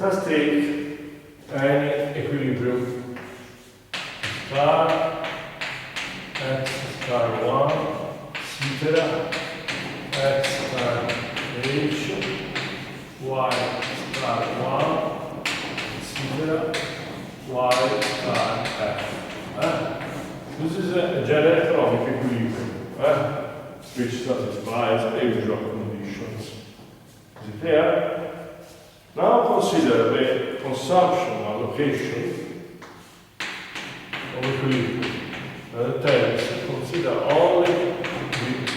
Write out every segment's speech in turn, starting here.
Let us take any equilibrium star x star 1 theta x star h y star 1 theta y star f. This is a electronic equilibrium which satisfies the usual conditions. Is it clear? Now consider the consumption allocation of equilibrium. The text consider only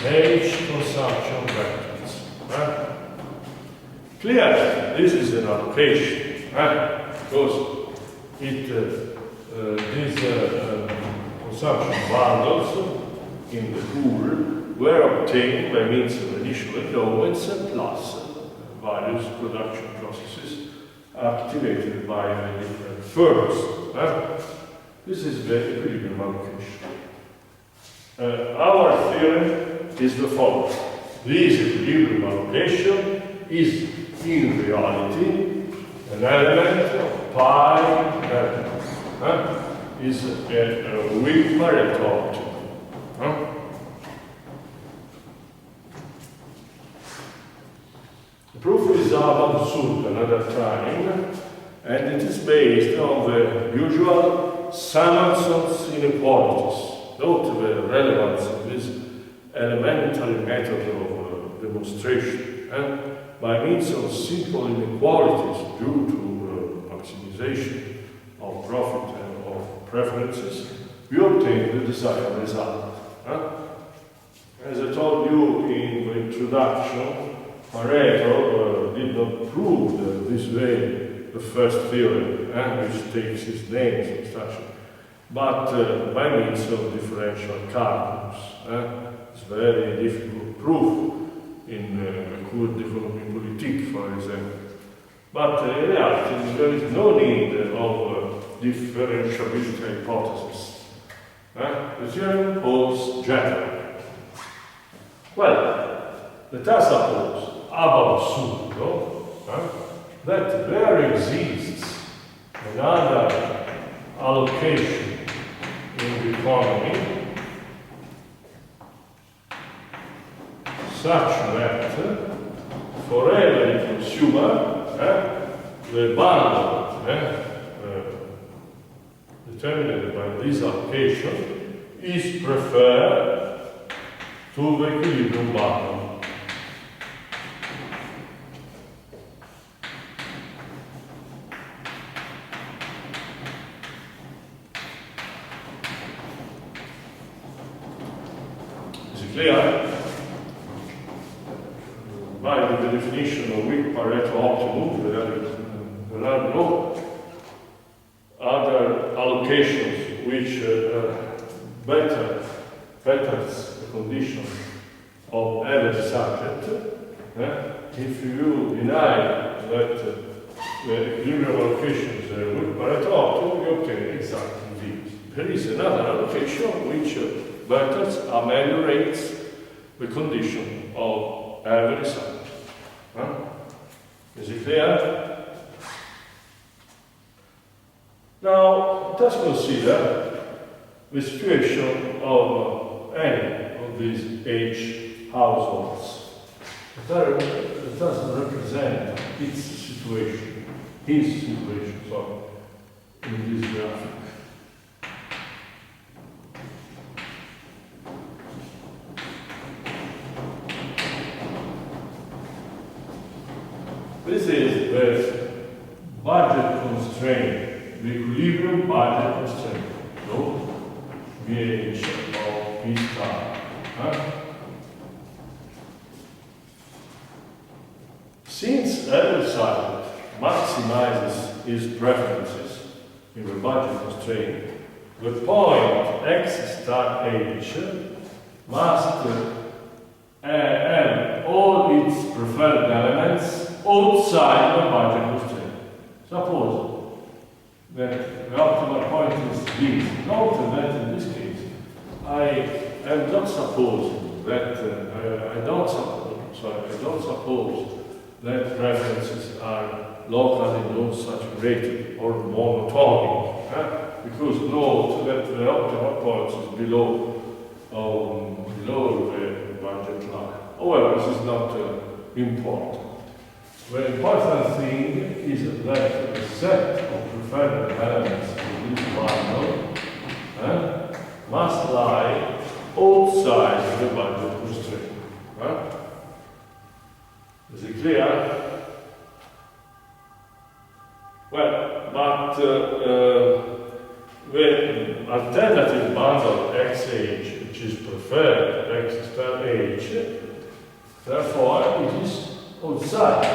the H consumption vectors. Clearly, this is an allocation because these consumption bundles in the pool were obtained by means of initial endowments plus various production processes activated by the different firms. This is the equilibrium allocation. Our theorem is the following. This equilibrium allocation is in reality an element of pi elements. Is a weak Pareto optimum. The proof is absurd another time, and it is based on the usual Samson's inequalities. Note the relevance of this elementary method of demonstration. By means of simple inequalities due to maximization of profit and of preferences, we obtain the desired result. As I told you in the introduction, Pareto did not prove this way the first theorem, which takes its name, substantially, but by means of differential calculus. It's a very difficult proof in cours d'économie politique, for example. But in reality, there is no need of differentiability hypothesis. The theorem holds generally. Well, let us suppose, ab absurdo, that there exists another allocation in the economy such that for every consumer, the bundle determined by this allocation is preferred to the equilibrium bundle. Is it clear? By the definition of weak Pareto optimum, there are no other allocations which betters the condition of every subject. If you deny that the equilibrium allocation is a weak Pareto optimum, you obtain exactly this. There is another allocation which betters, ameliorates the condition of every subject. Is it clear? Now, let us consider the situation of any of these H households. Let us represent its situation, his situation, in this graphic. This is the budget constraint, the equilibrium budget constraint. So, VH of P star. Since every subject maximizes his preferences in the budget constraint, the point X star H must have all its preferred elements outside the budget constraint. Suppose that the optimal point is this. Note that in this case, I am not supposing that I don't suppose that preferences are locally non-saturated or monotonic. Because note that the optimal point is below the budget line. However, this is not important. The important thing is that the set of preferred elements in this bundle must lie outside the budget constraint. Is it clear? Well, but the alternative bundle XH, which is preferred to X star H, therefore it is outside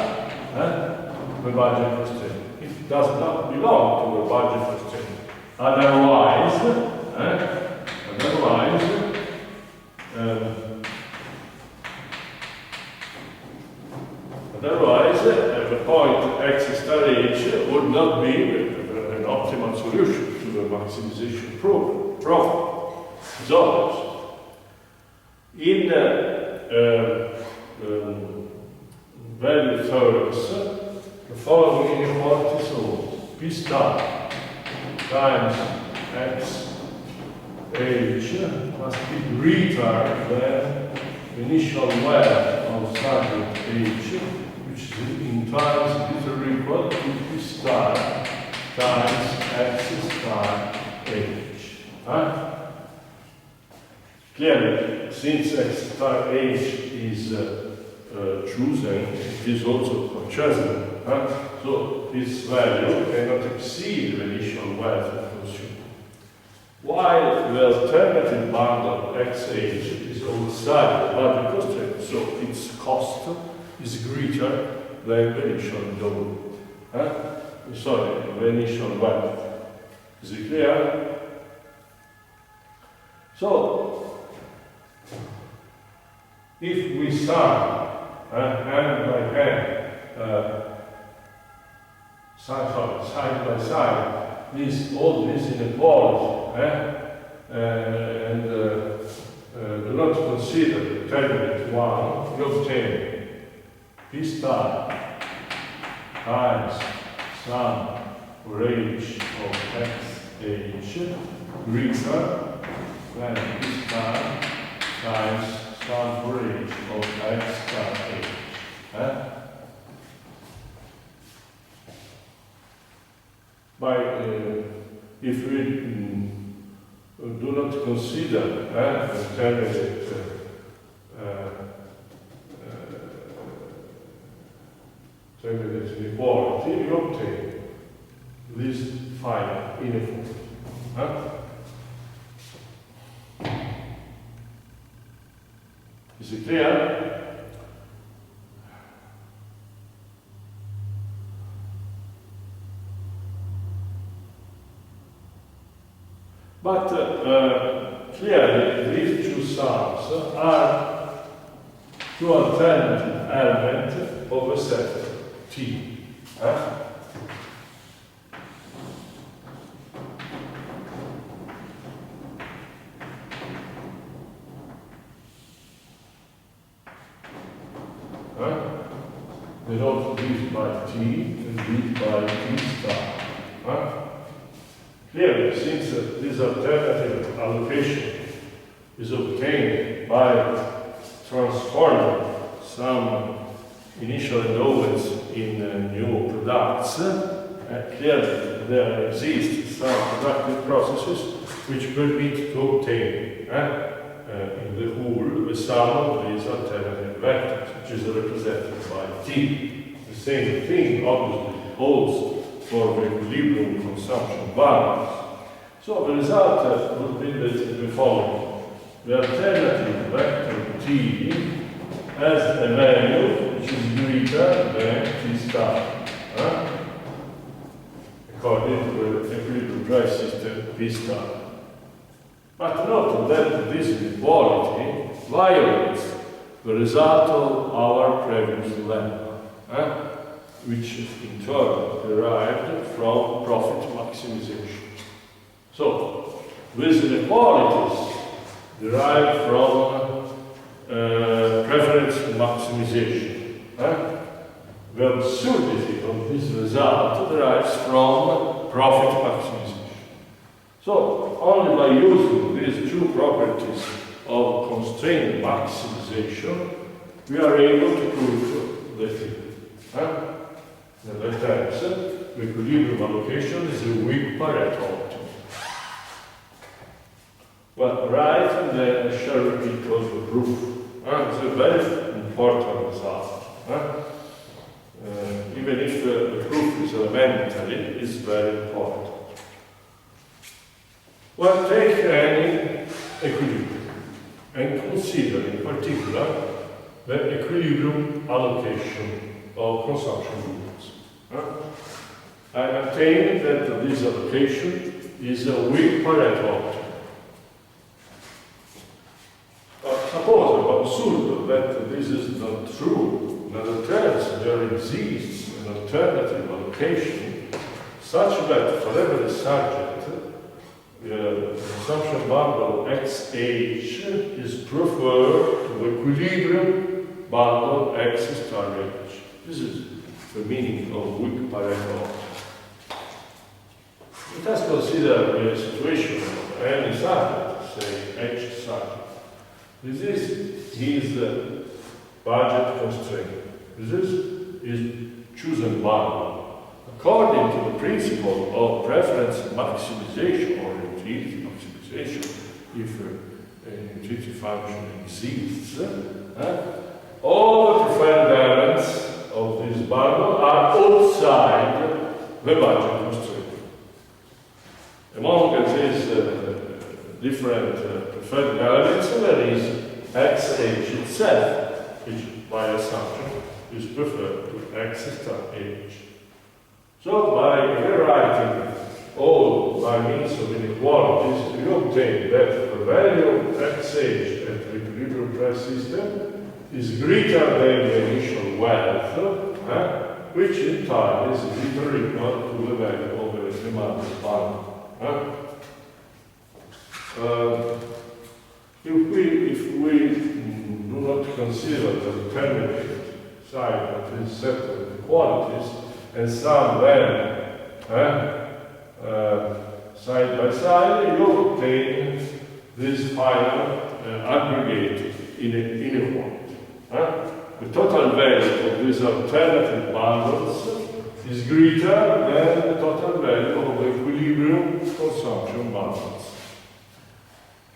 the budget constraint. It does not belong to the budget constraint. Otherwise, the point X star H would not be an optimal solution to the maximization problem. So, in value theorems, the following inequality solves. P star times X H must be greater than the initial value of subject H, which is in times greater or equal to P star times X star H. Clearly, since X star H is chosen, it is also chosen. So this value cannot exceed the initial value of the consumer. While the alternative bundle XH is outside the budget constraint, so its cost is greater than the initial load. Sorry, the initial value. Is it clear? So, if we sum hand by hand, side by side, all these inequalities, and do not consider the determinant one, we obtain P star times sum for H of XH greater than P star times sum for H of X star H. If we do not consider the determinate inequality, we obtain this final inequality. Is it clear? But clearly, these two sums are two alternative elements of a set T. Denote this by T and this by T star. Clearly, since this alternative allocation is obtained by transforming some initial endowments in new products, clearly there exist some productive processes which permit to obtain in the whole the sum of these alternative vectors, which is represented by T. The same thing obviously holds for the equilibrium consumption balance. So the result would be the following. The alternative vector T has a value which is greater than T star, according to the equilibrium price system P star. But note that this inequality violates the result of our previous lemma, which in turn derived from profit maximization. So, these inequalities derive from preference maximization. The absurdity of this result derives from profit maximization. So, only by using these two properties of constraint maximization, we are able to prove the theorem. In other terms, the equilibrium allocation is a weak Pareto optimum. Well, right, and then I shall repeat also the proof. It's a very important result. Even if the proof is elementary, it's very important. Well, take any equilibrium and consider in particular the equilibrium allocation of consumption goods. I maintain that this allocation is a weak Pareto optimum. Suppose, absurd, that this is not true. In other terms, there exists an alternative allocation such that for every subject, the consumption bundle XH is preferred to the equilibrium bundle X star H. This is the meaning of weak Pareto. Let us consider a situation of any subject, say H subject. This is his budget constraint. This is his chosen bundle. According to the principle of preference maximization or utility maximization, if an utility function exists, all the preferred elements of this bundle are outside the budget constraint. Among these different preferred elements, there is XH itself, which by assumption is preferred to X star H. So by rewriting all by means of inequalities, we obtain that the value of XH at the equilibrium price system is greater than the initial wealth, which in time is greater or equal to the value of the demanded bundle. If we do not consider the determinate side of this set of inequalities and sum them side by side, you obtain this final aggregate inequality. The total value of these alternative bundles is greater than the total value of the equilibrium consumption bundles.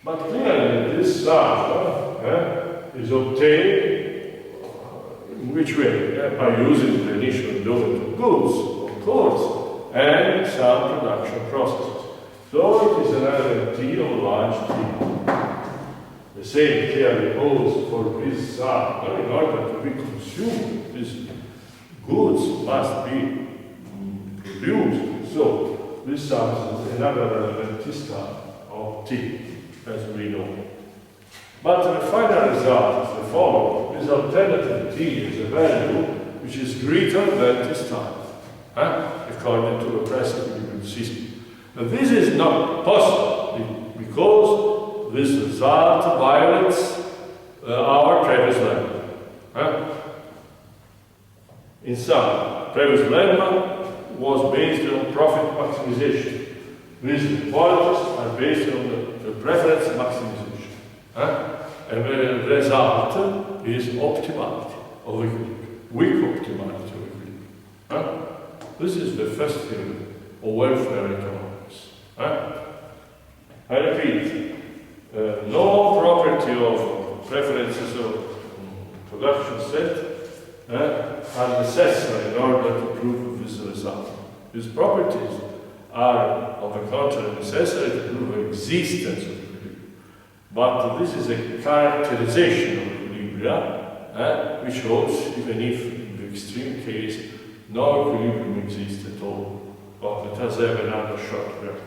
But clearly, this sum is obtained in which way? By using the initial endowment of goods, of course, and some production processes. So it is an LNT of large T. The same clearly holds for this sum. In order to be consumed, these goods must be produced. So this sum is another LNT of T, as we know. But the final result is the following. This alternative T is a value which is greater than this time, according to the price equilibrium system. Now this is not possible because this result violates our previous lemma. In sum, previous lemma was based on profit maximization. These inequalities are based on the preference maximization. And the result is optimality of equilibrium, weak optimality of equilibrium. This is the first theory of welfare economics. I repeat, no property of preferences of production set are necessary in order to prove this result. These properties are, on the contrary, necessary to prove the existence of equilibrium. But this is a characterization of equilibria, which holds even if, in the extreme case, no equilibrium exists at all. But let us have another short break.